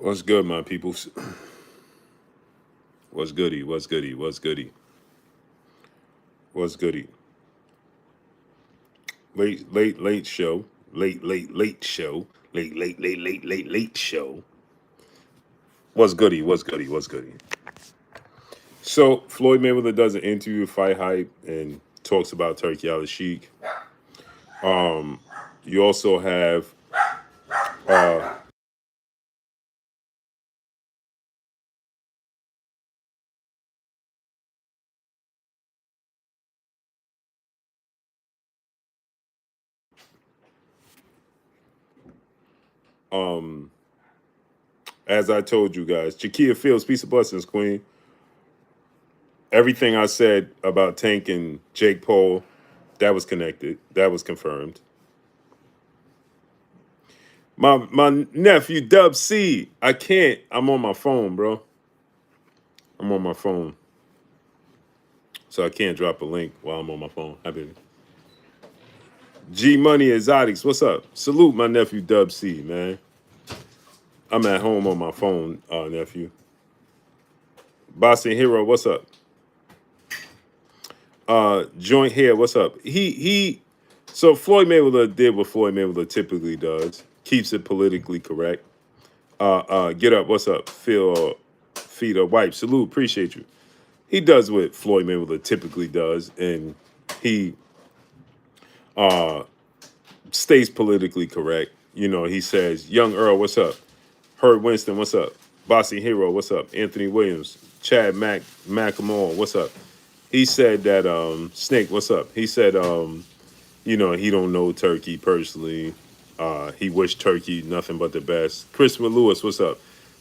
What's good, my peoples? What's goody? What's goody? What's goody? What's goody? Late show. Late show. Late show. What's goody? What's goody? What's goody? So Floyd Mayweather does an interview with Fight Hype and talks about Turkey Al Sheik. You also have uh, um, as I told you guys, Jakia Fields, peace of blessings, Queen. Everything I said about Tank and Jake Paul, that was connected. That was confirmed. My nephew Dub C. I can't. I'm on my phone, bro. I'm on my phone, so I can't drop a link while I'm on my phone. Hi, baby. G Money Exotics. What's up? Salute my nephew Dub C. Man, I'm at home on my phone, nephew. Bossing Hero. What's up? Joint Hair. What's up? He. So Floyd Mayweather did what Floyd Mayweather typically does. Keeps it politically correct. Get up. What's up? Phil. Feet or wipe. Salute. Appreciate you. He does what Floyd Mayweather typically does, and he stays politically correct. You know, he says, "Young Earl, what's up? Herb Winston, what's up? Bossy Hero, what's up? Anthony Williams, Chad Macklemore, what's up?" He said that Snake, what's up? He said, you know, he don't know Turkey personally. He wished Turkey nothing but the best. Christopher Lewis, what's up?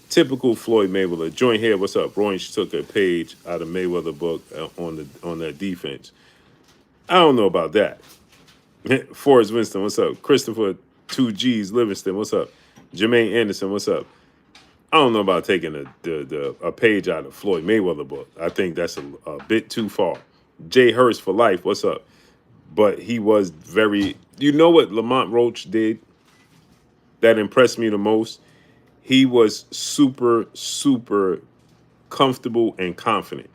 Typical Floyd Mayweather. Joint here, what's up? Roach took a page out of Mayweather book on that defense. I don't know about that. Forrest Winston, what's up? Christopher 2Gs Livingston, what's up? Jermaine Anderson, what's up? I don't know about taking a page out of Floyd Mayweather book. I think that's a bit too far. Jay Hurst for life, what's up? But he was very. You know what Lamont Roach did that impressed me the most? He was super comfortable and confident.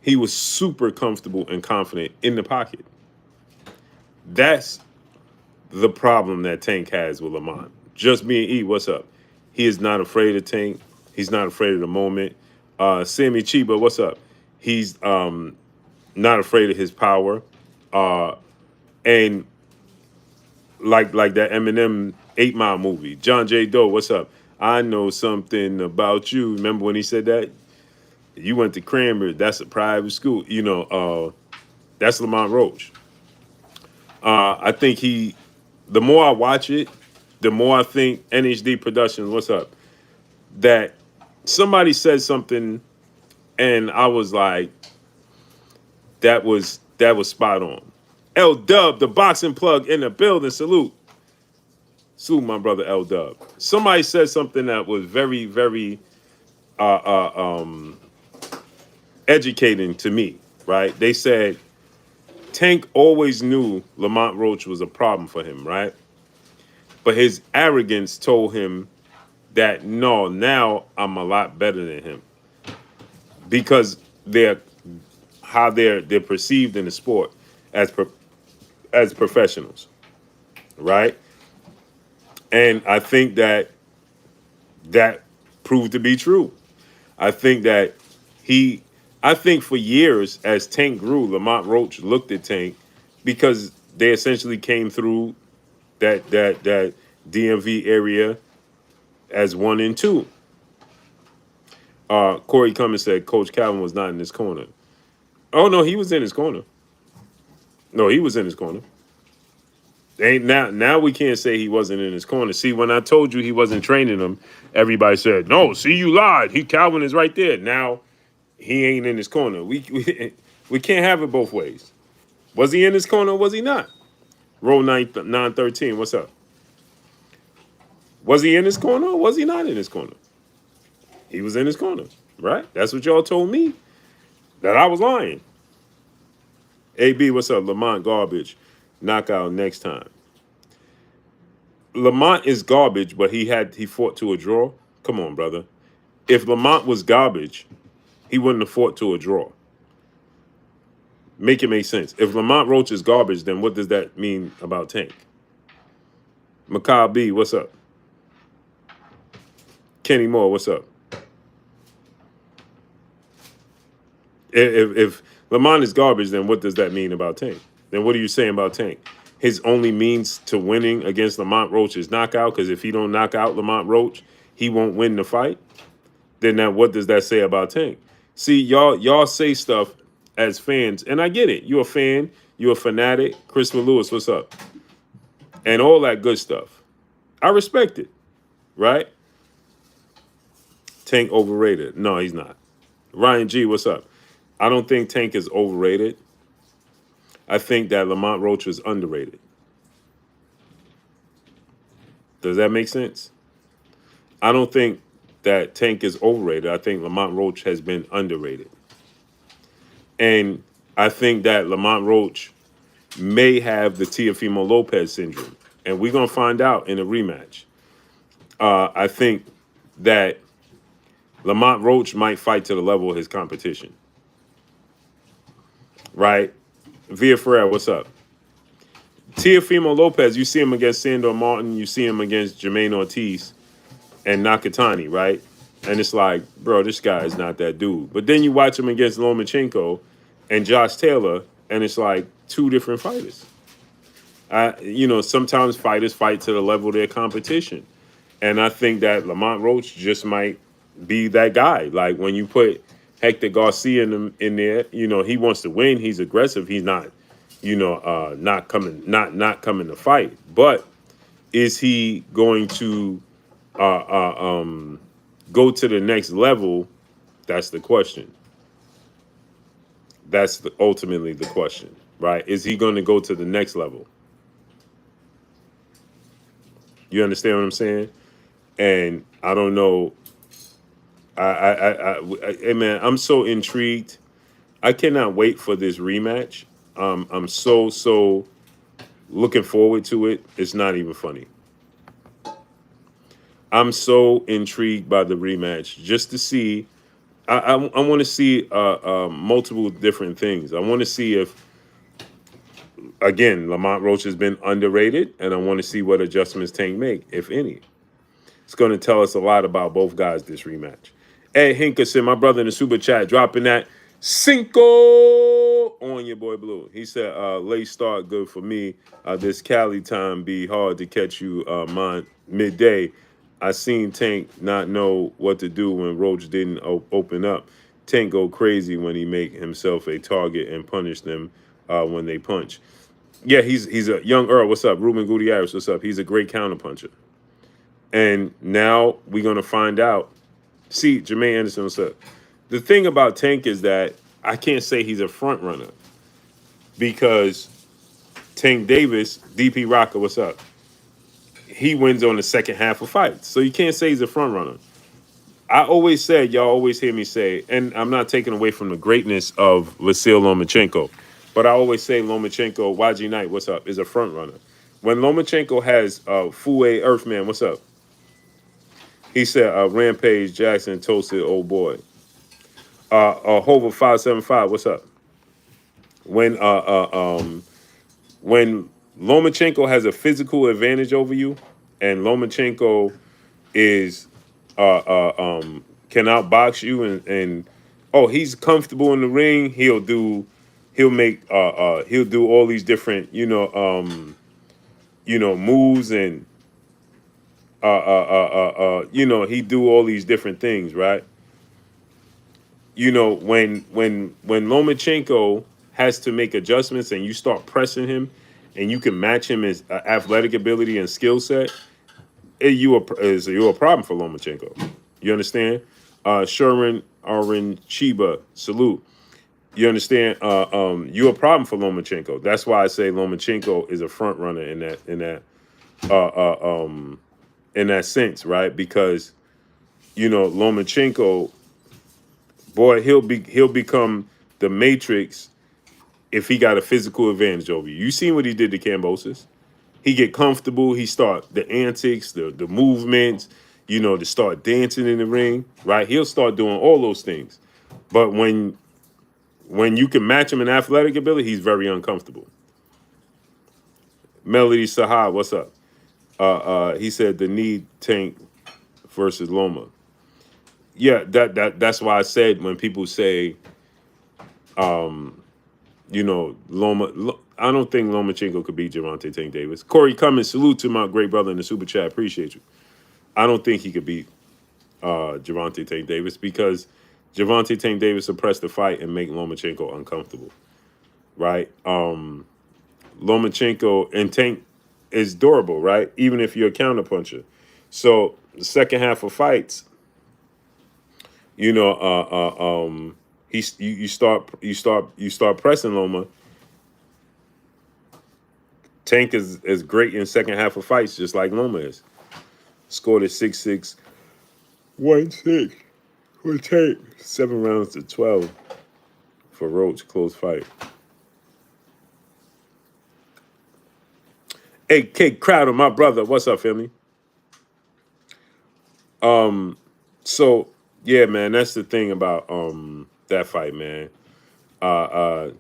He was super comfortable and confident in the pocket. That's the problem that Tank has with Lamont. Just me and E, what's up? He is not afraid of Tank. He's not afraid of the moment. Sammy Chiba, what's up? He's not afraid of his power. And like that Eminem 8 Mile movie. John J. Doe, what's up? I know something about you. Remember when he said that? You went to Cranbrook. That's a private school. You know, that's Lamont Roach. I think the more I watch it, the more I think NHD Productions, what's up? That somebody said something and I was like, that was spot on. L Dub, the boxing plug in the building. Salute. Salute my brother L Dub. Somebody said something that was very educating to me, right? They said Tank always knew Lamont Roach was a problem for him, right? But his arrogance told him that no, now I'm a lot better than him. Because how they're perceived in the sport as professionals, right? And I think that proved to be true. I think that I think for years as Tank grew, Lamont Roach looked at Tank because they essentially came through that DMV area as 1 and 2. Corey Cummins said Coach Calvin was not in his corner. Oh no, he was in his corner. No, he was in his corner. Ain't now we can't say he wasn't in his corner. See, when I told you he wasn't training him, everybody said, "No, see, you lied. Calvin is right there." Now he ain't in his corner. We can't have it both ways. Was he in his corner or was he not? Roll 913. What's up? Was he in his corner or was he not in his corner? He was in his corner, right? That's what y'all told me. That I was lying. AB, what's up? Lamont garbage. Knockout next time. Lamont is garbage, but he fought to a draw. Come on, brother. If Lamont was garbage, he wouldn't have fought to a draw. Make it make sense. If Lamont Roach is garbage, then what does that mean about Tank? Macabre B, what's up? Kenny Moore, what's up? If Lamont is garbage, then what does that mean about Tank? Then what are you saying about Tank? His only means to winning against Lamont Roach is knockout, because if he don't knock out Lamont Roach, he won't win the fight. Then what does that say about Tank? See, y'all say stuff as fans, and I get it. You're a fan, you're a fanatic. Christopher Lewis, what's up? And all that good stuff. I respect it, right? Tank overrated. No, he's not. Ryan G, what's up? I don't think Tank is overrated. I think that Lamont Roach is underrated. Does that make sense? I don't think that Tank is overrated. I think Lamont Roach has been underrated. And I think that Lamont Roach may have the Teofimo Lopez syndrome. And we're going to find out in a rematch. I think that Lamont Roach might fight to the level of his competition. Right? Via Ferrer, what's up? Teofimo Lopez, you see him against Sandor Martin, you see him against Jermaine Ortiz and Nakatani, right? And it's like, bro, this guy is not that dude. But then you watch him against Lomachenko and Josh Taylor, and it's like two different fighters. Sometimes fighters fight to the level of their competition. And I think that Lamont Roach just might be that guy. Like when you put Hector Garcia in there, he wants to win. He's aggressive. He's not, not coming to fight. But is he going to go to the next level? That's the question. That's ultimately the question, right? Is he going to go to the next level? You understand what I'm saying? And I don't know. Hey man, I'm so intrigued. I cannot wait for this rematch. I'm so looking forward to it. It's not even funny. I'm so intrigued by the rematch just to see. I want to see multiple different things. I want to see if, again, Lamont Roach has been underrated, and I want to see what adjustments Tank make, if any. It's going to tell us a lot about both guys this rematch. Ed Hinkerson, my brother in the super chat, dropping that Cinco on your boy Blue. He said, late start good for me. This Cali time be hard to catch you midday. I seen Tank not know what to do when Roach didn't open up. Tank go crazy when he make himself a target and punish them when they punch. Yeah, he's a young Earl. What's up? Ruben Gutierrez, what's up? He's a great counterpuncher. And now we're going to find out. See, Jermaine Anderson, what's up? The thing about Tank is that I can't say he's a front runner because Tank Davis, DP Rocker, what's up? He wins on the second half of fights. So you can't say he's a front runner. I always said, y'all always hear me say, and I'm not taking away from the greatness of Vasyl Lomachenko, but I always say Lomachenko, YG Knight, what's up, is a front runner. When Lomachenko has Fue Earthman, what's up? He said, Rampage Jackson toasted old boy. Hover 575, what's up? When Lomachenko has a physical advantage over you, and Lomachenko is can outbox you, and he's comfortable in the ring. He'll do all these different moves, and he do all these different things, right? When Lomachenko has to make adjustments and you start pressing him and you can match him as athletic ability and skill set, you're a problem for Lomachenko. You understand? Sherman Chiba, salute. You understand? You're a problem for Lomachenko. That's why I say Lomachenko is a front runner in that sense, right? Because Lomachenko, boy, he'll become the Matrix if he got a physical advantage over you. You seen what he did to Kambosos? He get comfortable. He start the antics, the movements. to start dancing in the ring, right? He'll start doing all those things. But when you can match him in athletic ability, he's very uncomfortable. Melody Sahar, what's up? He said the need Tank versus Loma. Yeah, that's why I said when people say, Loma, I don't think Lomachenko could beat Gervonta Tank Davis. Corey Cummins, salute to my great brother in the super chat. Appreciate you. I don't think he could beat Gervonta Tank Davis because Gervonta Tank Davis suppressed the fight and make Lomachenko uncomfortable, right? Lomachenko and Tank is durable, right? Even if you're a counterpuncher. So the second half of fights, you start pressing Loma. Tank is great in second half of fights, just like Loma is. Scored at 6-6, 1-6 for Tank. 7 rounds to 12 for Roach. Close fight. Hey, Kid Crowder, my brother. What's up, family? So yeah, man, that's the thing about that fight, man. But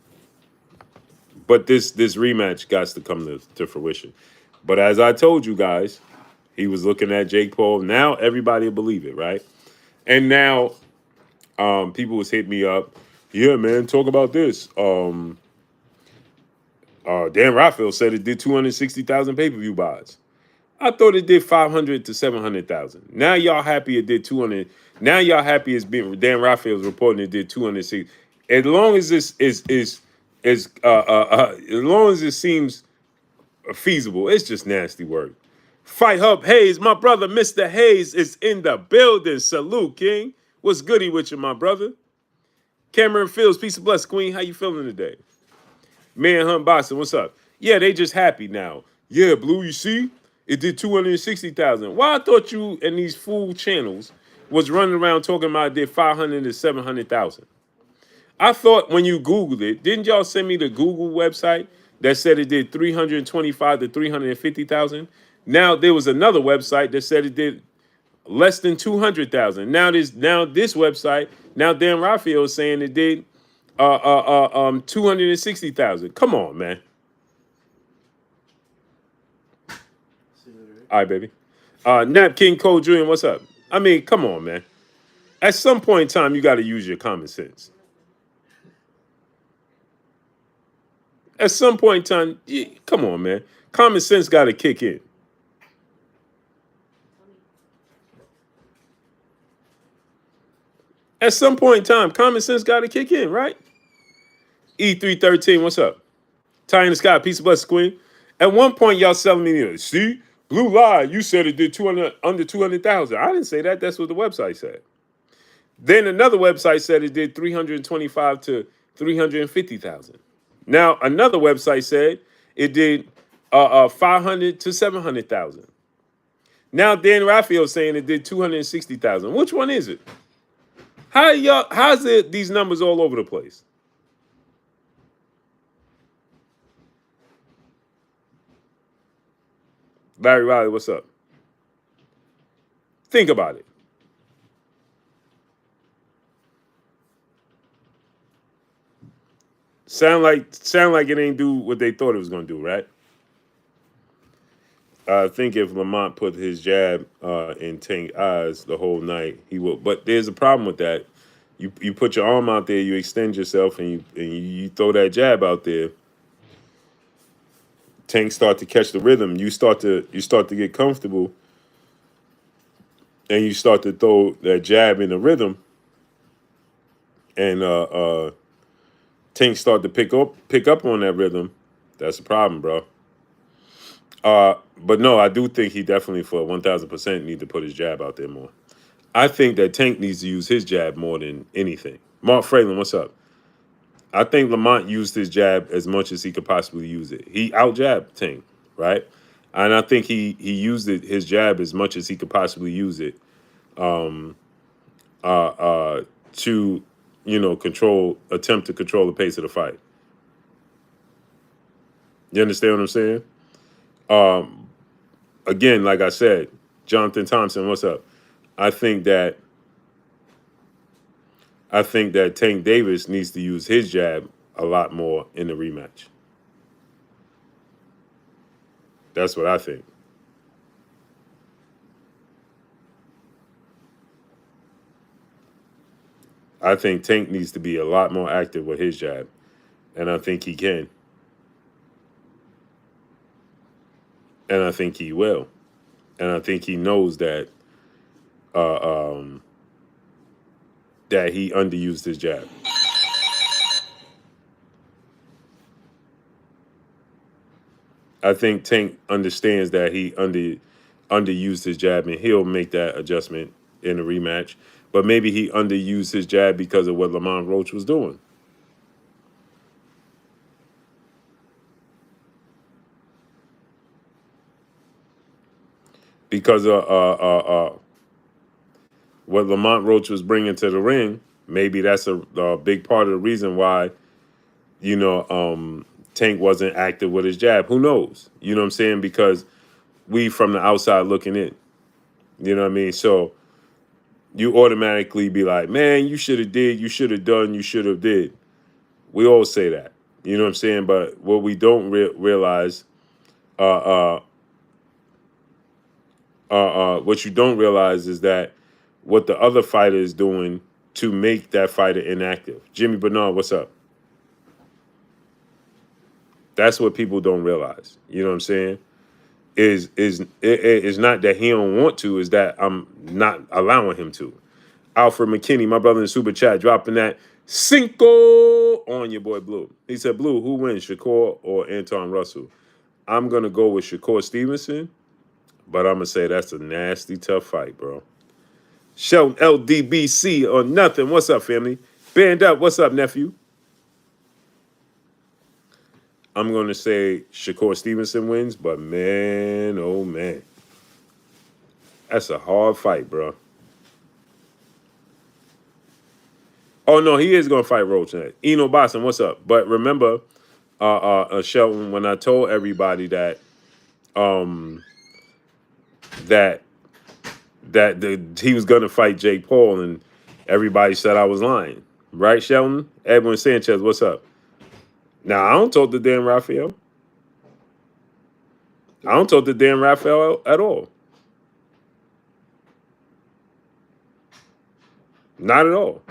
this rematch got to come to fruition. But as I told you guys, he was looking at Jake Paul. Now everybody will believe it, right? And now people was hitting me up. Yeah, man, talk about this. Dan Raphael said it did 260,000 pay-per-view buys. I thought it did 500 to 700,000. Now y'all happy it did 200. Now y'all happy it's been Dan Raphael's reporting it did 260. As long as this is as long as it seems feasible, it's just nasty work. Fight Hub Hayes, my brother, Mr. Hayes is in the building. Salute, King. What's goody with you, my brother? Cameron Fields, peace and bless, Queen. How you feeling today? Manhunt Boston, what's up? Yeah, they just happy now. Yeah, Blue, you see? It did 260,000. Why I thought you and these fool channels was running around talking about it did 500 to 700,000. I thought when you Googled it, didn't y'all send me the Google website that said it did 325 to 350,000? Now there was another website that said it did less than 200,000. Now this website, now Dan Raphael is saying it did 260,000. Come on, man. All right, baby. Nap King Cole Jr., what's up? I mean, come on, man. At some point in time, you got to use your common sense. At some point in time, come on, man. Common sense got to kick in. At some point in time, common sense got to kick in, right? E313, what's up? Ty in the Sky, peace of blessings, Queen. At one point, y'all selling me, see, Blue Lie, you said it did 200 under 200,000. I didn't say that. That's what the website said. Then another website said it did 325 to 350,000. Now another website said it did 500 to 700,000. Now Dan Raphael saying it did 260,000. Which one is it? How's it these numbers all over the place? Larry Riley, what's up? Think about it. Sound like it ain't do what they thought it was gonna do, right? I think if Lamont put his jab in Tank's eyes the whole night, he will. But there's a problem with that. You put your arm out there, you extend yourself, and you throw that jab out there. Tank start to catch the rhythm. You start to get comfortable, and you start to throw that jab in the rhythm, and Tank start to pick up on that rhythm. That's a problem, bro. But no, I do think he definitely for 1,000% need to put his jab out there more. I think that Tank needs to use his jab more than anything. Mark Fralin, what's up? I think Lamont used his jab as much as he could possibly use it. He out-jabbed Tank, right? And I think he used his jab as much as he could possibly use it to, attempt to control the pace of the fight. You understand what I'm saying? Again, like I said, Jonathan Thompson, what's up? I think that Tank Davis needs to use his jab a lot more in the rematch. That's what I think. I think Tank needs to be a lot more active with his jab, and I think he can, and I think he will, and I think he knows uh, um, that he underused his jab. I think Tank understands that he underused his jab, and he'll make that adjustment in the rematch. But maybe he underused his jab because of what Lamont Roach was doing. Because what Lamont Roach was bringing to the ring, maybe that's a big part of the reason why you know Tank wasn't active with his jab. Who knows? You know what I'm saying? Because we from the outside looking in. You know what I mean? So you automatically be like, man, you should have did, you should have done, you should have did. We all say that. You know what I'm saying? But what we don't realize, uh, uh, what you don't realize is that what the other fighter is doing to make that fighter inactive. Jimmy Bernard, what's up? That's what people don't realize. You know what I'm saying? Is not that he don't want to, is that I'm not allowing him to. Alfred McKinney, my brother in the super chat, dropping that cinco on your boy Blue. He said, Blue, who wins, Shakur or Anton Russell? I'm gonna go with Shakur Stevenson, but I'm gonna say that's a nasty tough fight, bro. Shelton LDBC or nothing. What's up, family? Band up. What's up, nephew? I'm gonna say Shakur Stevenson wins, but man, oh man, that's a hard fight, bro. Oh no, he is gonna fight Roach next. Eno Boston, what's up? But remember, Shelton, when I told everybody um, that he was gonna fight Jake Paul, and everybody said I was lying, right, Shelton? Edwin Sanchez, what's up? Now I don't talk to Dan Raphael. I don't talk to Dan Raphael at all. Not at all.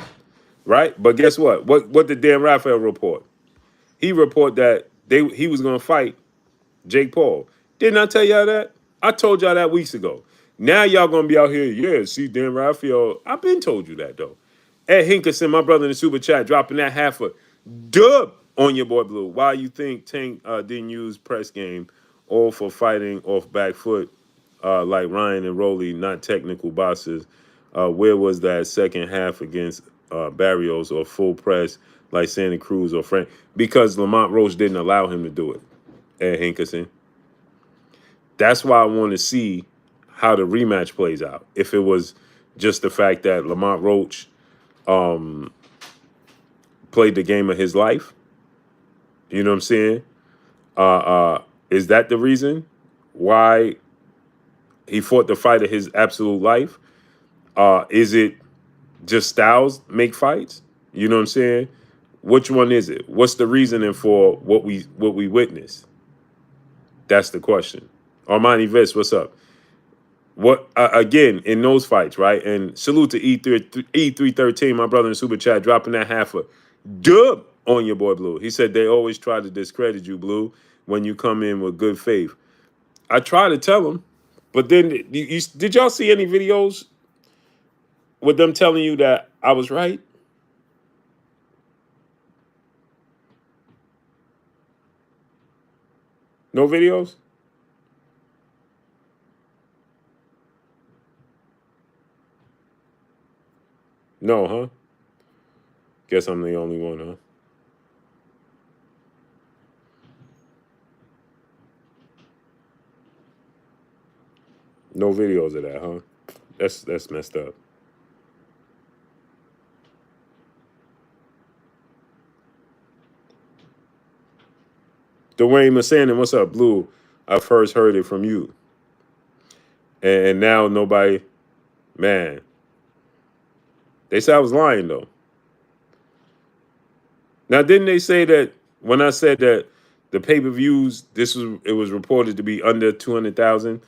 Right? But guess what? What did Dan Raphael report? He reported that he was gonna fight Jake Paul. Didn't I tell y'all that? I told y'all that weeks ago. Now y'all gonna be out here, yeah, see Dan Raphael. I've been told you that though. Ed Hinkerson, my brother in the super chat, dropping that half a dub on your boy Blue. Why you think Tank didn't use press game all for fighting off back foot like Ryan and Rolly, not technical bosses? Where was that second half against Barrios or full press like Santa Cruz or Frank? Because Lamont Roach didn't allow him to do it, Ed Hinkerson. That's why I want to see how the rematch plays out. If it was just the fact that Lamont Roach played the game of his life, you know what I'm saying? Is that the reason why he fought the fight of his absolute life? Is it just styles make fights? You know what I'm saying? Which one is it? What's the reasoning for what we witnessed? That's the question. Armani Viss, what's up? What again in those fights, right? And salute to E313, my brother in super chat, dropping that half a dub on your boy Blue. He said they always try to discredit you, Blue, when you come in with good faith. I try to tell them, but then did y'all see any videos with them telling you that I was right? No videos? No, huh? Guess I'm the only one, huh? No videos of that, huh? That's messed up. Dwayne Massanin, what's up, Blue? I first heard it from you, and now nobody Man, they said I was lying though. Now, didn't they say that when I said that the pay-per-views, it was reported to be under 200,000?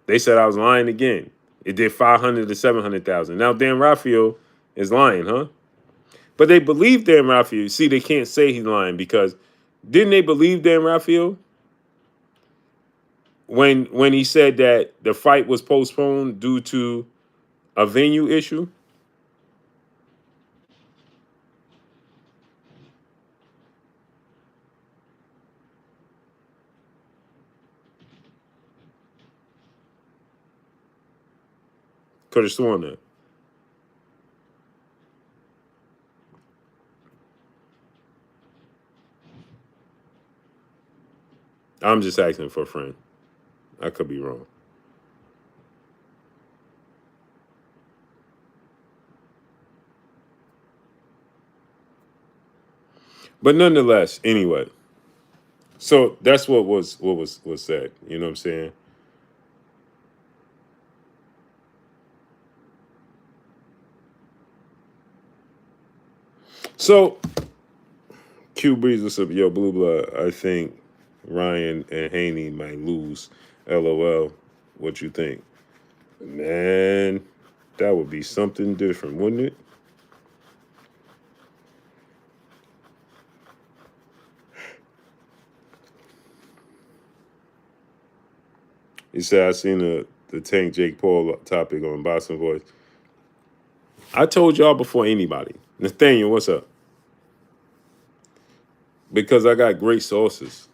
They said I was lying again. It did 500 to 700,000. Now Dan Rafael is lying, huh? But they believe Dan Rafael. See, they can't say he's lying because didn't they believe Dan Rafael when he said that the fight was postponed due to a venue issue? Could have sworn that. I'm just asking for a friend. I could be wrong. But nonetheless, anyway. So that's what was said. You know what I'm saying? So Q Breeze, what's up? Yo, Blue Blood. I think Ryan and Haney might lose. LOL. What you think? Man, that would be something different, wouldn't it? He said I seen the Tank Jake Paul topic on Boxing Voice. I told y'all before anybody. Nathaniel, what's up? Because I got great sources.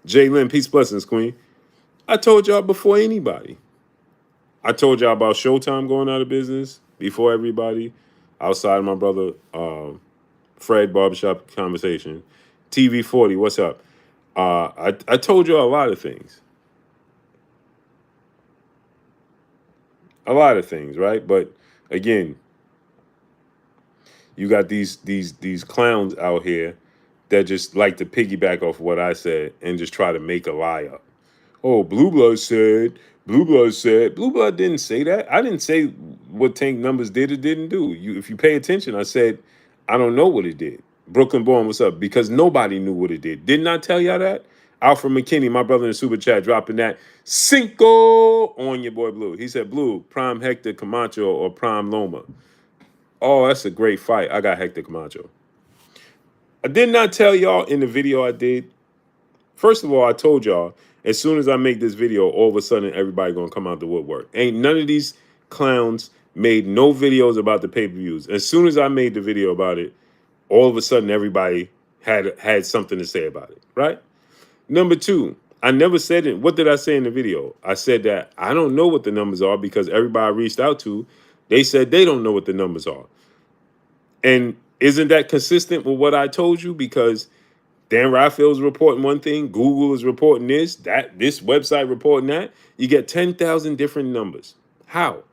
Jay Lynn, peace blessings, Queen. I told y'all before anybody. I told y'all about Showtime going out of business before everybody, outside of my brother Fred Barbershop Conversation. TV 40, what's up? I told you a lot of things. A lot of things, right? But again, you got these clowns out here that just like to piggyback off what I said and just try to make a lie up. Oh, Blue Blood said, Blue Blood said, Blue Blood didn't say that. I didn't say what Tank Numbers did or didn't do. If you pay attention, I said, I don't know what it did. Brooklyn Born, what's up? Because nobody knew what it did. Didn't I tell y'all that? Alfred McKinney, my brother in the super chat, dropping that Cinco on your boy Blue. He said, Blue, Prime Hector Camacho or Prime Loma. Oh, that's a great fight. I got Hector Camacho. I did not tell y'all in the video I did. First of all, I told y'all, as soon as I make this video, all of a sudden everybody gonna come out the woodwork. Ain't none of these clowns made no videos about the pay-per-views. As soon as I made the video about it, all of a sudden everybody had something to say about it, right? Number two, I never said it. What did I say in the video? I said that I don't know what the numbers are because everybody I reached out to, they said they don't know what the numbers are. And isn't that consistent with what I told you? Because Dan Raphael's reporting one thing, Google is reporting this website reporting that. You get 10,000 different numbers. How?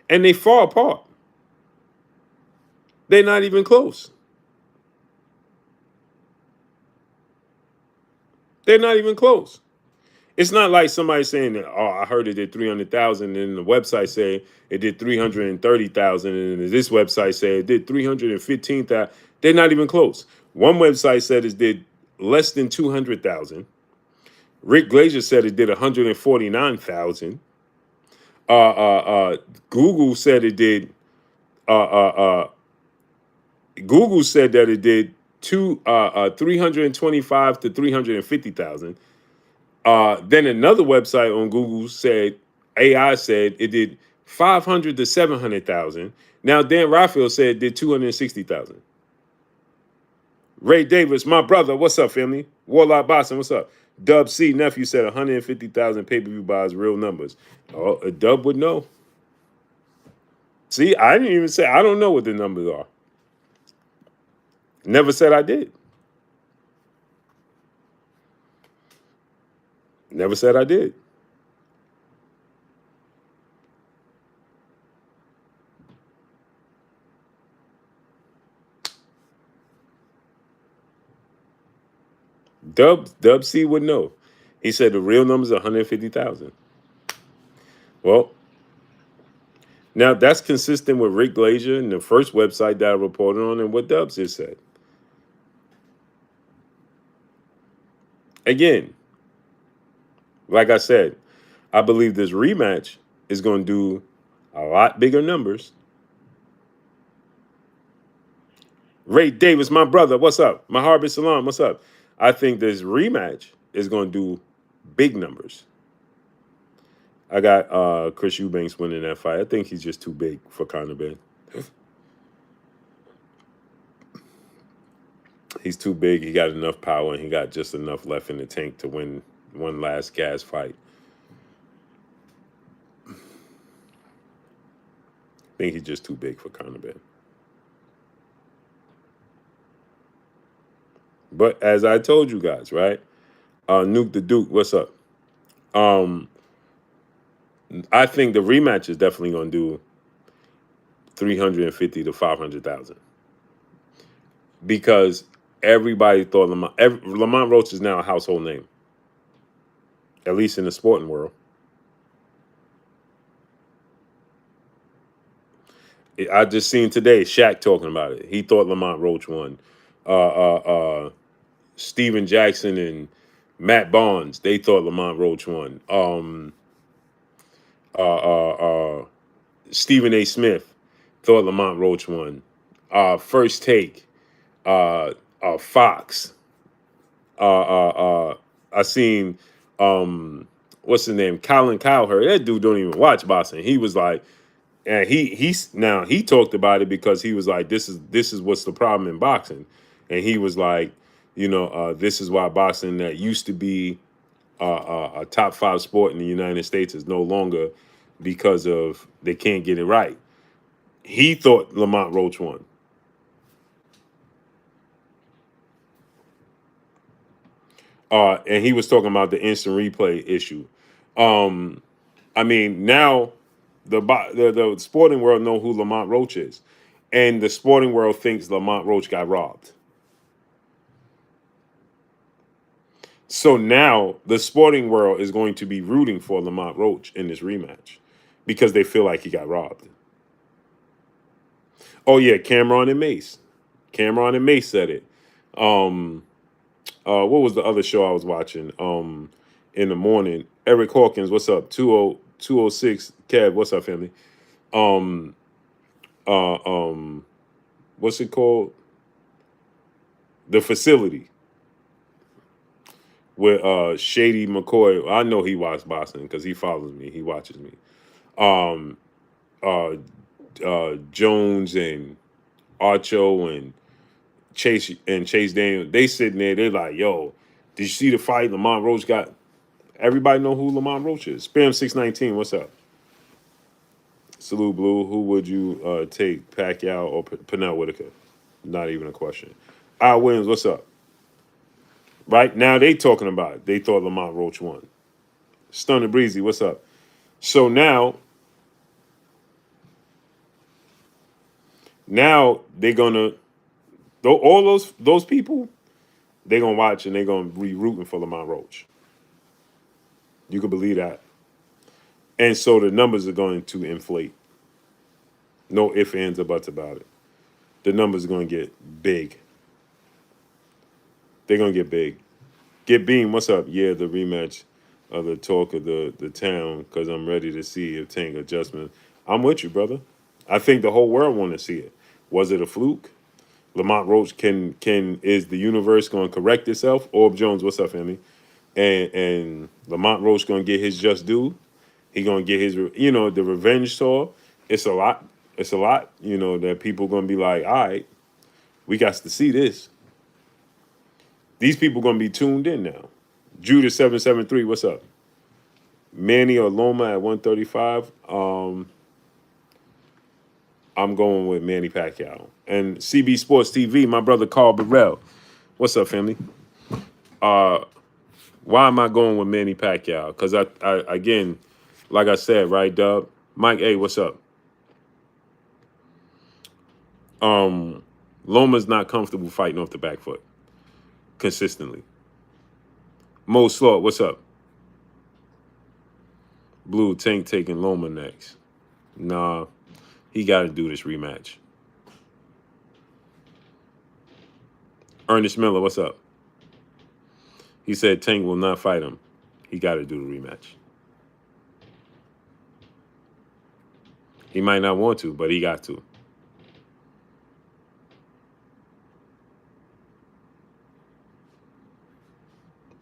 And they fall apart. They're not even close. They're not even close. It's not like somebody saying that, oh, I heard it did 300,000 and the website say it did 330,000 and this website said it did 315,000. They're not even close. One website said it did less than 200,000. Rick Glazier said it did 149,000. Google said it did. Uh, uh, uh, Google said that it did 325 to 350,000. Then another website on Google said AI said it did 500 to 700,000. Now Dan Raphael said it did 260,000. Ray Davis, my brother, what's up, family? Warlock Boston, what's up? Dub C nephew said 150,000 pay-per-view buys, real numbers. Oh, a Dub would know. See, I didn't even say I don't know what the numbers are. Never said I did. Never said I did. Dub C would know. He said the real number is 150,000. Well, Now that's consistent with Rick Glazier and the first website that I reported on and what Dubs just said. Again, like I said, I believe this rematch is going to do a lot bigger numbers. Ray Davis, my brother, what's up? Maharbit Salam, what's up? I think this rematch is going to do big numbers. I got Chris Eubanks winning that fight. I think he's just too big for Conor Ben. He's too big. He got enough power, and he got just enough left in the tank to win one last gas fight. I think he's just too big for Conor Ben. But as I told you guys, right? Nuke the Duke, what's up? I think the rematch is definitely going to do 350 to 500,000 because everybody thought Lamont Roach is now a household name, at least in the sporting world. I just seen today Shaq talking about it. He thought Lamont Roach won. Steven Jackson and Matt Barnes, they thought Lamont Roach won. Stephen A. Smith thought Lamont Roach won. First Take, Fox. I seen what's his name, Colin Cowherd. That dude don't even watch boxing. He was like, and he talked about it because he was like, this is what's the problem in boxing, and he was like, this is why boxing that used to be a top 5 sport in the United States is no longer because of they can't get it right. He thought Lamont Roach won. And he was talking about the instant replay issue. I mean, now the sporting world know who Lamont Roach is, and the sporting world thinks Lamont Roach got robbed. So now the sporting world is going to be rooting for Lamont Roach in this rematch because they feel like he got robbed. Oh yeah, Cameron and Mace. Cameron and Mace said it. What was the other show I was watching? In the morning. Eric Hawkins, what's up? 206 Kev, what's up, family? What's it called? The Facility with Shady McCoy. I know he watched boxing because he follows me. He watches me. Jones and Archo and Chase Daniel. They sitting there. They're like, "Yo, did you see the fight Lamont Roach got?" Everybody know who Lamont Roach is. Spam 619. What's up? Salute Blue. Who would you take, Pacquiao or Pernell Whitaker? Not even a question. Williams. What's up? Right now they talking about it. They thought Lamont Roach won. Stunner Breezy. What's up? So now they're gonna all those people. They're gonna watch and they're gonna be rooting for Lamont Roach. You can believe that. And so the numbers are going to inflate. No ifs, ands, or buts about it. The numbers are going to get big. They're going to get big. Get Beam, what's up? Yeah, the rematch of the talk of the town because I'm ready to see if Tank adjustment. I'm with you, brother. I think the whole world want to see it. Was it a fluke? Lamont Roach is the universe going to correct itself? Orb Jones, what's up, family? And Lamont Roach going to get his just due. He going to get his, the revenge tour. It's a lot. It's a lot, that people going to be like, all right, we got to see this. These people going to be tuned in now. Judas 773, what's up? Manny or Loma at 135. I'm going with Manny Pacquiao. And CB Sports TV, my brother Carl Burrell. What's up, family? Why am I going with Manny Pacquiao? Because I again, like I said, right, Dub? Mike A, what's up? Loma's not comfortable fighting off the back foot consistently. Mo Slaught, what's up? Blue Tank taking Loma next. Nah, He got to do this rematch. Ernest Miller, what's up? He said Tank will not fight him. He got to do the rematch. He might not want to, but he got to.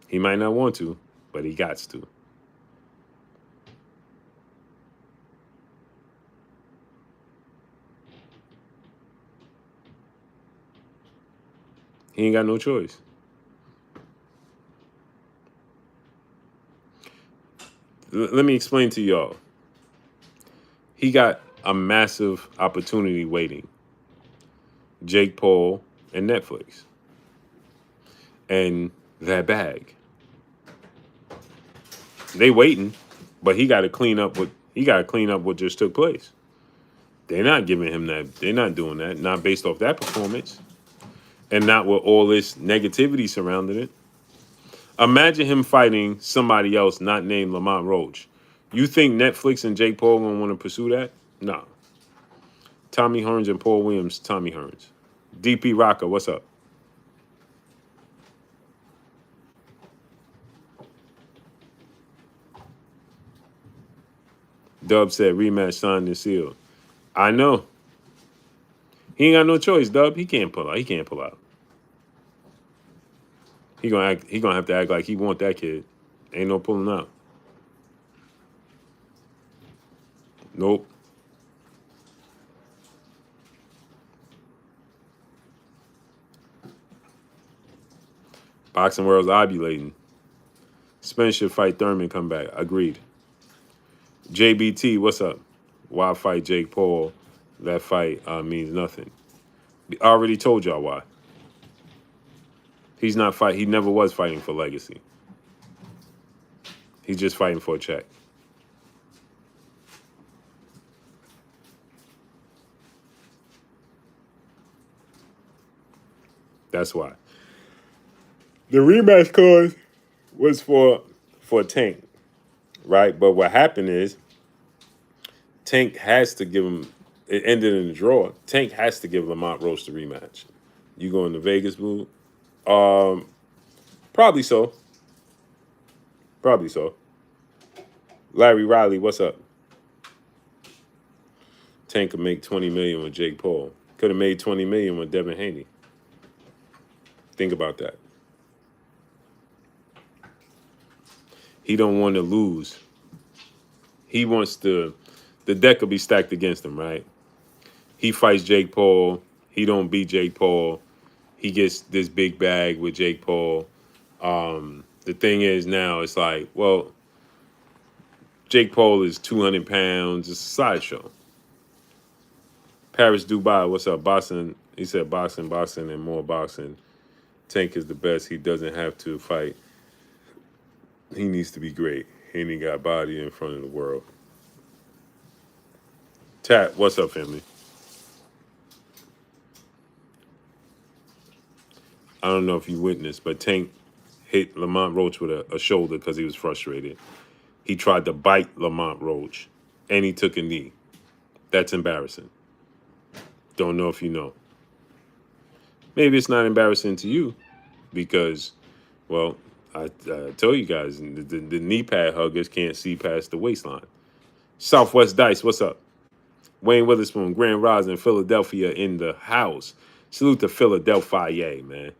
He might not want to, but he got to. He ain't got no choice. Let me explain to y'all. He got a massive opportunity waiting. Jake Paul and Netflix. And that bag. They waiting, but he got to clean up what just took place. They're not giving him that. They're not doing that. Not based off that performance, and not with all this negativity surrounding it. Imagine him fighting somebody else not named Lamont Roach. You think Netflix and Jake Paul gonna want to pursue that? No. Tommy Hearns and Paul Williams. Tommy Hearns. DP Rocker, what's up? Dub said rematch signed and sealed. I know. He ain't got no choice, Dub. He can't pull out. He can't pull out. He gonna have to act like he want that kid. Ain't no pulling out. Nope. Boxing world's ovulating. Spence should fight Thurman, come back. Agreed. JBT, what's up? Why fight Jake Paul? That fight means nothing. I already told y'all why. He's not fight. He never was fighting for legacy. He's just fighting for a check. That's why. The rematch card was for Tank, right? But what happened is Tank has to give him. It ended in a draw. Tank has to give Lamont Roach the rematch. You going to Vegas, boo? Probably so. Probably so. Larry Riley, what's up? Tank could make $20 million with Jake Paul. Could have made $20 million with Devin Haney. Think about that. He don't want to lose. He wants the deck will be stacked against him, right? He fights Jake Paul. He don't beat Jake Paul. He gets this big bag with Jake Paul. The thing is now, it's like, well, Jake Paul is 200 pounds. It's a sideshow. Paris Dubai, what's up? Boxing. He said boxing, and more boxing. Tank is the best. He doesn't have to fight. He needs to be great. He ain't got body in front of the world. Tat, what's up, family? I don't know if you witnessed, but Tank hit Lamont Roach with a shoulder because he was frustrated. He tried to bite Lamont Roach, and he took a knee. That's embarrassing. Don't know if you know. Maybe it's not embarrassing to you because, well, I told you guys, the knee pad huggers can't see past the waistline. Southwest Dice, what's up? Wayne Witherspoon, Grand Rising, Philadelphia in the house. Salute to Philadelphia, man.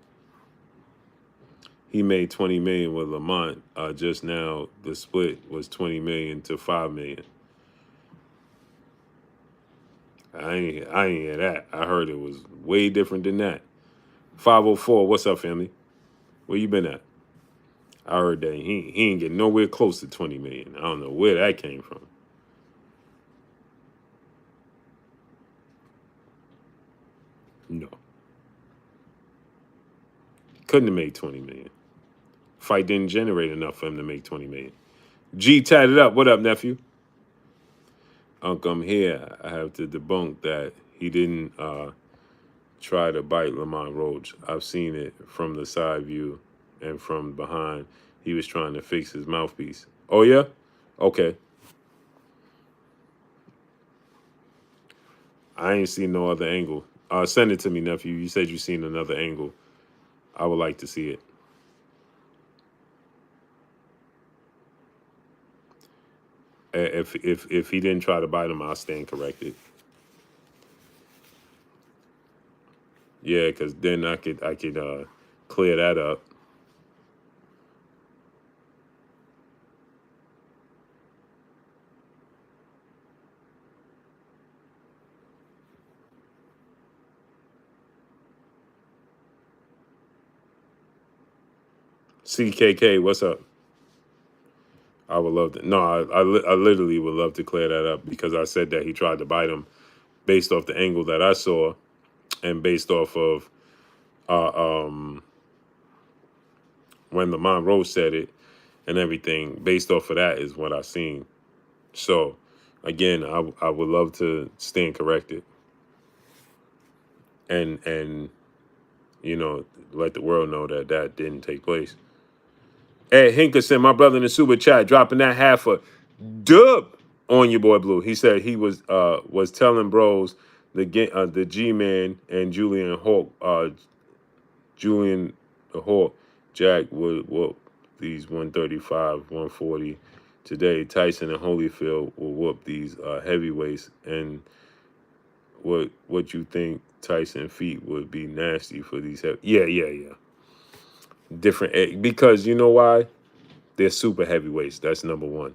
He made $20 million with Lamont. Just now, the split was $20 million to $5 million. I ain't hear that. I heard it was way different than that. 504, what's up, family? Where you been at? I heard that he ain't getting nowhere close to $20 million. I don't know where that came from. No. Couldn't have made $20 million. Fight didn't generate enough for him to make $20 million. G tatted up. What up, nephew? Uncle, I'm here. I have to debunk that he didn't try to bite Lamont Roach. I've seen it from the side view and from behind. He was trying to fix his mouthpiece. Oh, yeah? Okay. I ain't seen no other angle. Send it to me, nephew. You said you seen another angle. I would like to see it. If he didn't try to bite him, I'll stand corrected. Yeah, because then I could clear that up. CKK, what's up? I would love to. No, I literally would love to clear that up because I said that he tried to bite him based off the angle that I saw and based off of uh, um, when Lamont Roach said it and everything. Based off of that is what I seen. So, again, I would love to stand corrected and let the world know that that didn't take place. Ed Hinkerson, my brother in the super chat, dropping that half a dub on your boy Blue. He said he was telling bros the G Man and Julian the Hawk Jack would whoop these 135, 140 today. Tyson and Holyfield will whoop these heavyweights. And what you think Tyson feet would be nasty for these yeah. Different because you know why? They're super heavyweights. That's number one.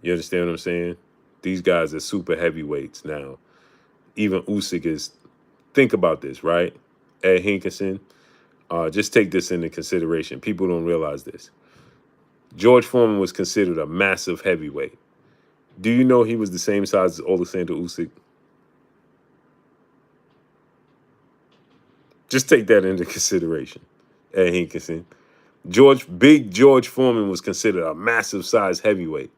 You understand what I'm saying? These guys are super heavyweights now. Even Usyk is. Think about this, right? Ed Hinkerson. Just take this into consideration. People don't realize this. George Foreman was considered a massive heavyweight. Do you know he was the same size as Alexander Usyk? Just take that into consideration. Ed Hinkerson. Big George Foreman was considered a massive size heavyweight.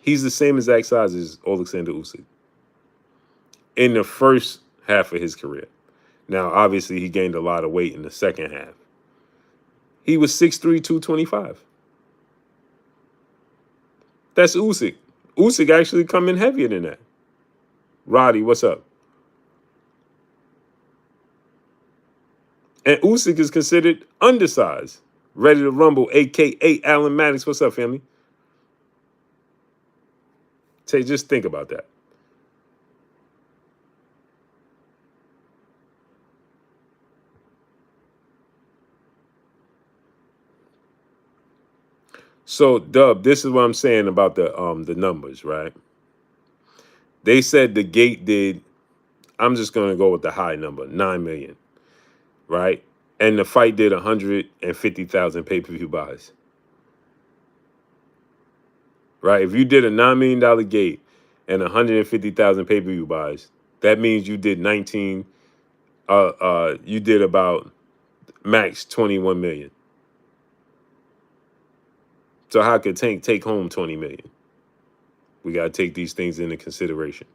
He's the same exact size as Alexander Usyk in the first half of his career. Now, obviously, he gained a lot of weight in the second half. He was 6'3", 225. That's Usyk. Usyk actually come in heavier than that. Roddy, what's up? And Usyk is considered undersized. Ready to rumble, a.k.a. Alan Maddox. What's up, family? Just think about that. So, Dub, this is what I'm saying about the numbers, right? They said the gate did, I'm just going to go with the high number, 9 million, right? And the fight did 150,000 pay-per-view buys. Right? If you did a $9 million gate and 150,000 pay-per-view buys, that means you did you did about max 21 million. So how could Tank take home 20 million? We got to take these things into consideration.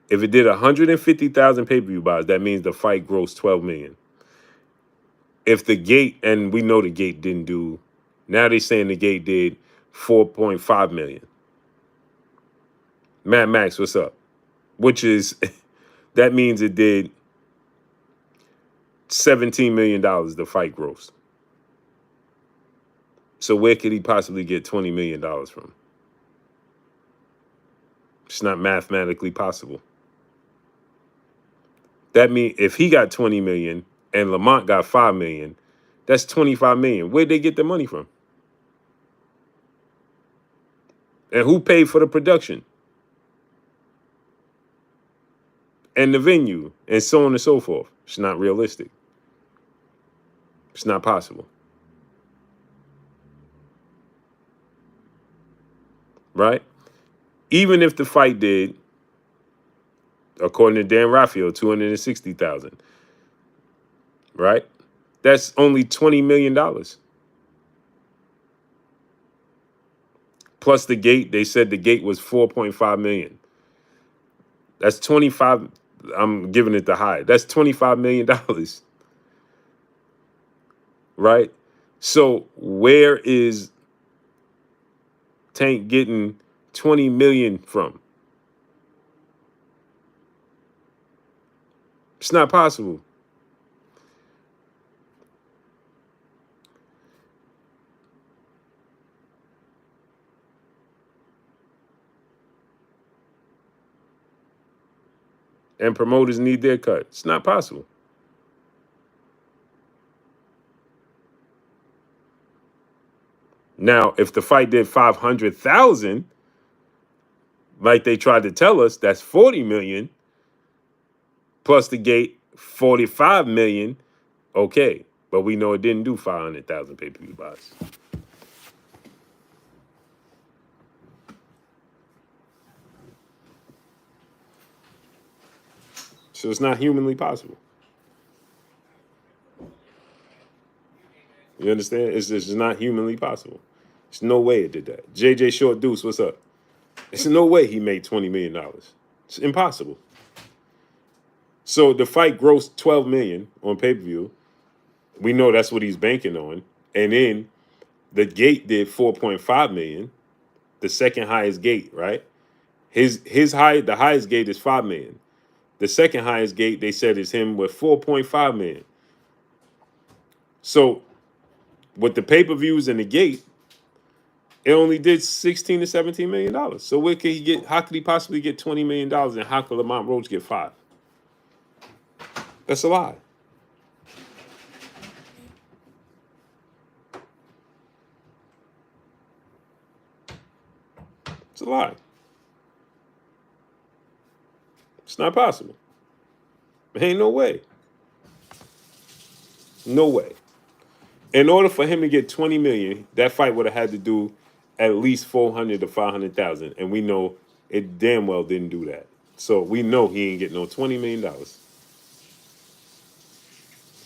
If it did 150,000 pay-per-view buys, that means the fight grossed 12 million. If the gate, and we know the gate didn't do, now they're saying the gate did 4.5 million. Matt Max, what's up? Which is, that means it did $17 million the fight grossed. So where could he possibly get $20 million from? It's not mathematically possible. That means if he got 20 million and Lamont got 5 million, that's 25 million. Where'd they get the money from? And who paid for the production? And the venue, and so on and so forth. It's not realistic. It's not possible. Right? Even if the fight did, according to Dan Rafael, 260,000. Right? That's only $20 million. Plus the gate, they said the gate was 4.5 million. That's 25. I'm giving it the high. That's $25 million. Right? So where is Tank getting 20 million from? It's not possible. And promoters need their cut. It's not possible. Now, if the fight did 500,000, like they tried to tell us, that's 40 million plus the gate 45 million. Okay, but we know it didn't do 500,000 pay-per-view buys. So it's not humanly possible. You understand? It's just not humanly possible. There's no way it did that. JJ Short Deuce, what's up? There's no way he made $20 million. It's impossible. So the fight grossed 12 million on pay-per-view. We know that's what he's banking on. And then the gate did 4.5 million. The second highest gate, right? The highest gate is 5 million. The second highest gate, they said, is him with 4.5 million. So with the pay-per-views and the gate, it only did 16 to 17 million dollars. So where could he get? How could he possibly get $20 million, and how could Lamont Roach get 5? That's a lie. It's a lie. It's not possible. There ain't no way. No way. In order for him to get 20 million, that fight would have had to do at least 400 to 500,000, and we know it damn well didn't do that. So we know he ain't getting no $20 million.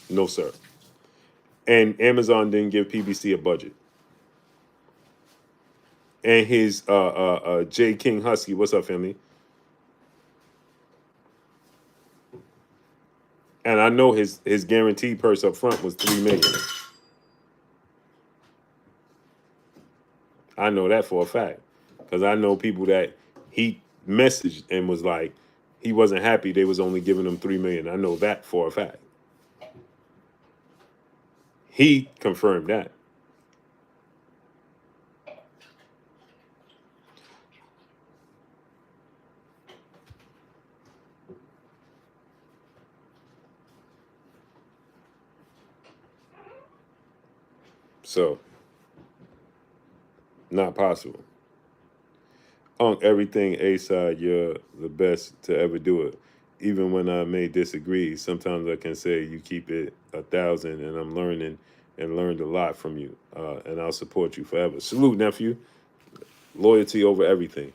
No, sir. And Amazon didn't give PBC a budget. And his J King Husky, what's up, family? And I know his guaranteed purse up front was $3 million. I know that for a fact, because I know people that he messaged and was like, he wasn't happy they was only giving him $3 million. I know that for a fact. He confirmed that. So, not possible. Everything A-side, you're the best to ever do it. Even when I may disagree, sometimes I can say you keep it 1,000, and I'm learning and learned a lot from you. And I'll support you forever. Salute, nephew. Loyalty over everything.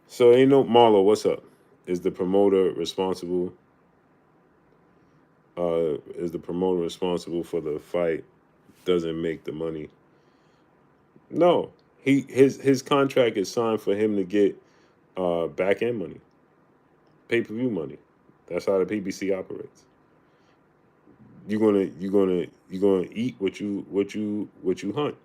So ain't no Marlo, what's up? Is the promoter responsible? Is the promoter responsible for the fight? Doesn't make the money. No, his contract is signed for him to get back end money, pay-per-view money. That's how the PBC operates. You're gonna eat what you hunt.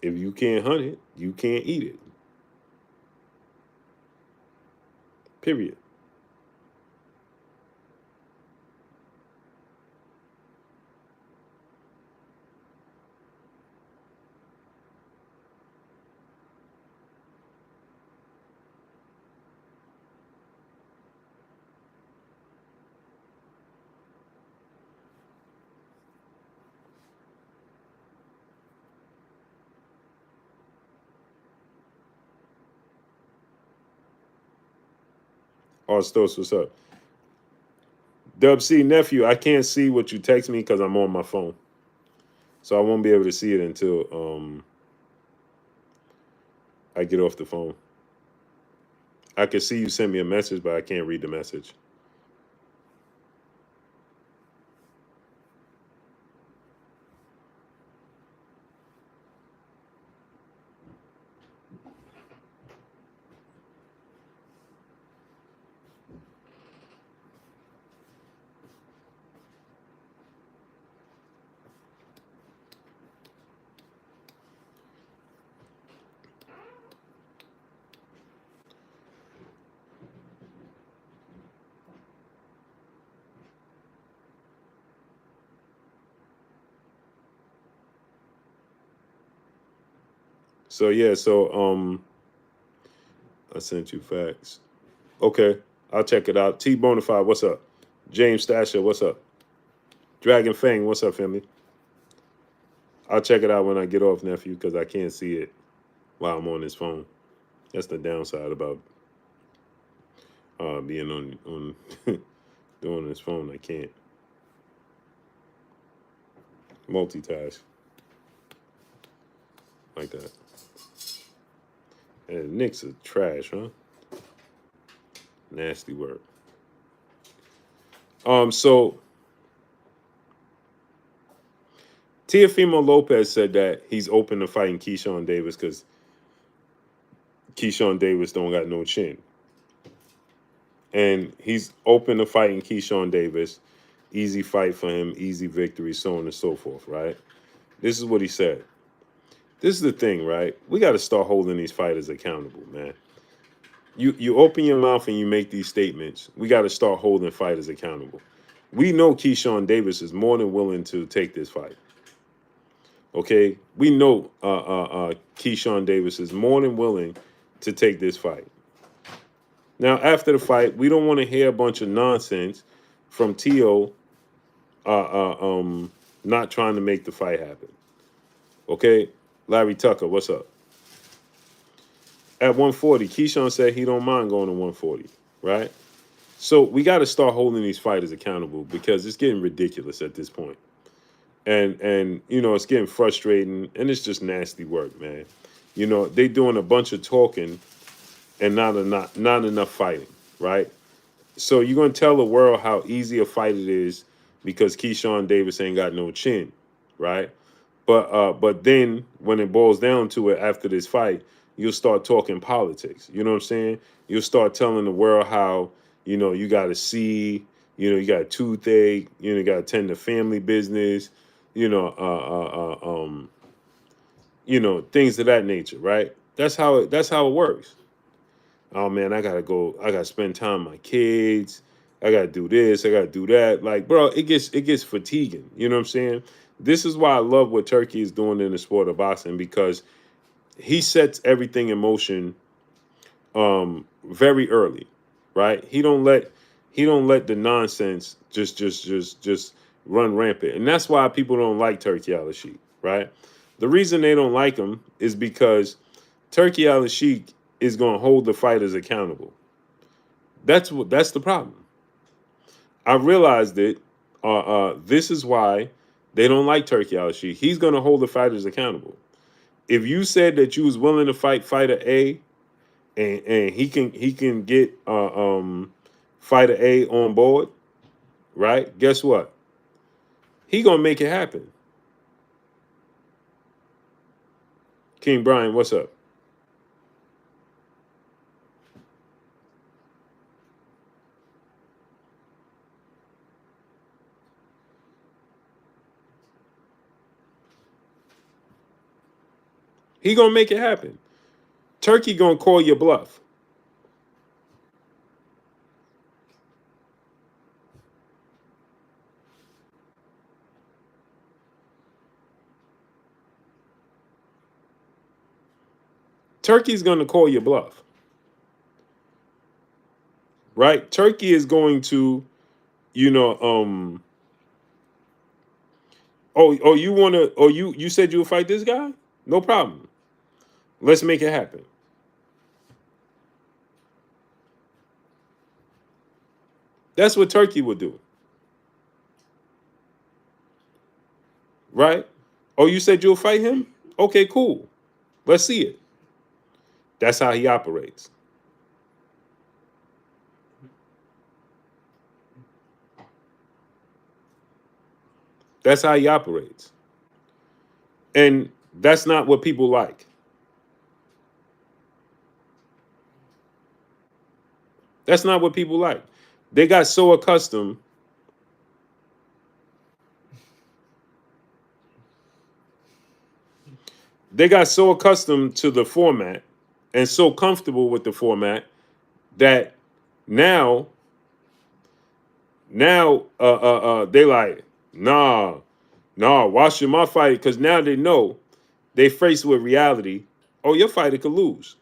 If you can't hunt it, you can't eat it. Period. Stos, what's up? Dub C, nephew, I can't see what you text me because I'm on my phone. So I won't be able to see it until I get off the phone. I can see you send me a message, but I can't read the message. So yeah, I sent you facts. Okay, I'll check it out. T Bonafide, what's up? James Stasher, what's up? Dragon Fang, what's up, family? I'll check it out when I get off, nephew, because I can't see it while I'm on this phone. That's the downside about being on doing this phone. I can't multitask like that. And Knicks are trash, huh? Nasty word. So Teofimo Lopez said that he's open to fighting Keyshawn Davis because Keyshawn Davis don't got no chin. And he's open to fighting Keyshawn Davis. Easy fight for him, easy victory, so on and so forth, right? This is what he said. This is the thing, right? We got to start holding these fighters accountable, man. You open your mouth and you make these statements. We got to start holding fighters accountable. We know Keyshawn Davis is more than willing to take this fight. Okay, we know Keyshawn Davis is more than willing to take this fight. Now, after the fight, we don't want to hear a bunch of nonsense from Tio not trying to make the fight happen. Okay, Larry Tucker, what's up? At 140, Keyshawn said he don't mind going to 140, right? So we got to start holding these fighters accountable because it's getting ridiculous at this point. And you know, it's getting frustrating and it's just nasty work, man. You know, they doing a bunch of talking and not enough fighting, right? So you're gonna tell the world how easy a fight it is because Keyshawn Davis ain't got no chin, right? But then when it boils down to it after this fight, you'll start talking politics. You know what I'm saying? You'll start telling the world how, you know, you got to see, you know, you got a toothache, you know, you got to tend to family business, you know, you know, things of that nature, right? That's how it works. Oh man, I gotta go. I gotta spend time with my kids. I gotta do this. I gotta do that. Like, bro, it gets fatiguing. You know what I'm saying? This is why I love what Turkey is doing in the sport of boxing because he sets everything in motion very early, right? He don't let the nonsense just run rampant, and that's why people don't like Turkey Al-Sheikh, right? The reason they don't like him is because Turkey Al-Sheikh is going to hold the fighters accountable. That's the problem. I realized it. This is why they don't like Turkey Al-Sheikh. He's going to hold the fighters accountable. If you said that you was willing to fight fighter A, and he can get fighter A on board, right? Guess what? He gonna make it happen. King Brian, what's up? He gonna make it happen. Turkey gonna call your bluff. Turkey's gonna call your bluff, right? Turkey is going to, you know, you wanna, you said you would fight this guy? No problem. Let's make it happen. That's what Turkey would do, right? Oh, you said you'll fight him? Okay, cool. Let's see it. That's how he operates. That's how he operates. And that's not what people like. That's not what people like. They got so accustomed. They got so accustomed to the format and so comfortable with the format that now, they like, nah, watching my fight because now they know they faced with reality. oh, your fighter could lose.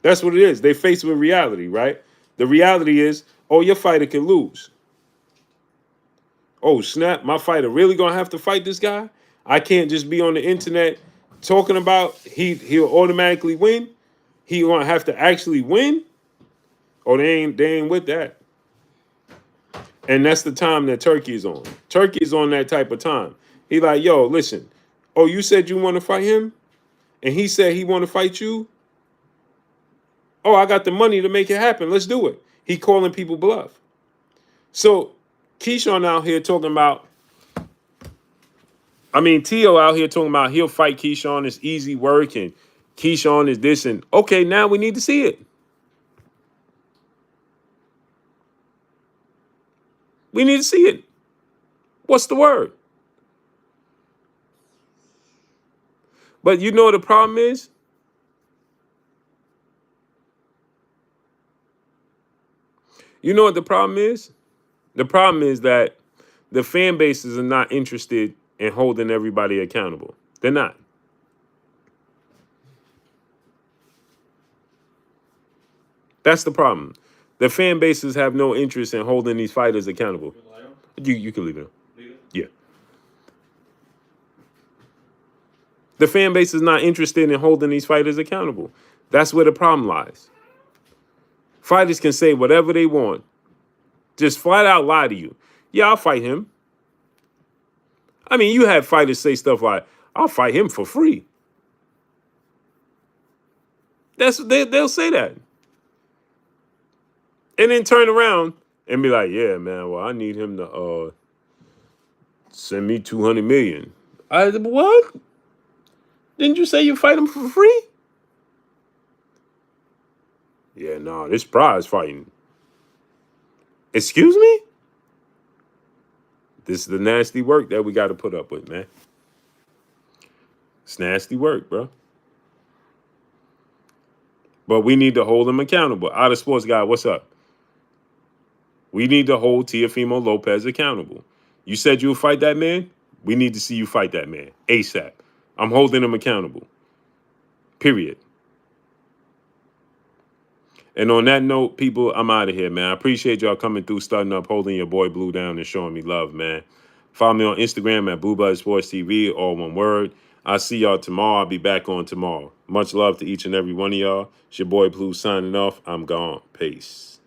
That's what it is. They face with reality, right? The reality is, oh, your fighter can lose. Oh, snap, my fighter really gonna have to fight this guy? I can't just be on the internet talking about he'll automatically win. He gonna have to actually win. Oh, they ain't with that. And that's the time that Turkey is on. Turkey is on that type of time. He like, yo, listen. Oh, you said you want to fight him? And he said he want to fight you? Oh, I got the money to make it happen. Let's do it. He calling people bluff. So Keyshawn out here talking about, Tio out here talking about he'll fight Keyshawn. It's easy work and Keyshawn is this and okay, now we need to see it. We need to see it. What's the word? But you know what the problem is? You know what the problem is? The problem is that the fan bases are not interested in holding everybody accountable. They're not. That's the problem. The fan bases have no interest in holding these fighters accountable. You can leave it. Yeah. The fan base is not interested in holding these fighters accountable. That's where the problem lies. Fighters can say whatever they want. Just flat out lie to you. Yeah, I'll fight him. You have fighters say stuff like, I'll fight him for free. They'll say that. And then turn around and be like, yeah, man, well, I need him to send me $200 million. What? Didn't you say you fight him for free? Yeah, no, this prize fighting. Excuse me? This is the nasty work that we got to put up with, man. It's nasty work, bro. But we need to hold them accountable. Out of Sports Guy, what's up? We need to hold Teofimo Lopez accountable. You said you'll fight that man? We need to see you fight that man ASAP. I'm holding him accountable. Period. And on that note, people, I'm out of here, man. I appreciate y'all coming through, starting up, holding your boy Blue down, and showing me love, man. Follow me on Instagram at BlueBuzz Sports TV, all one word. I'll see y'all tomorrow. I'll be back on tomorrow. Much love to each and every one of y'all. It's your boy Blue signing off. I'm gone. Peace.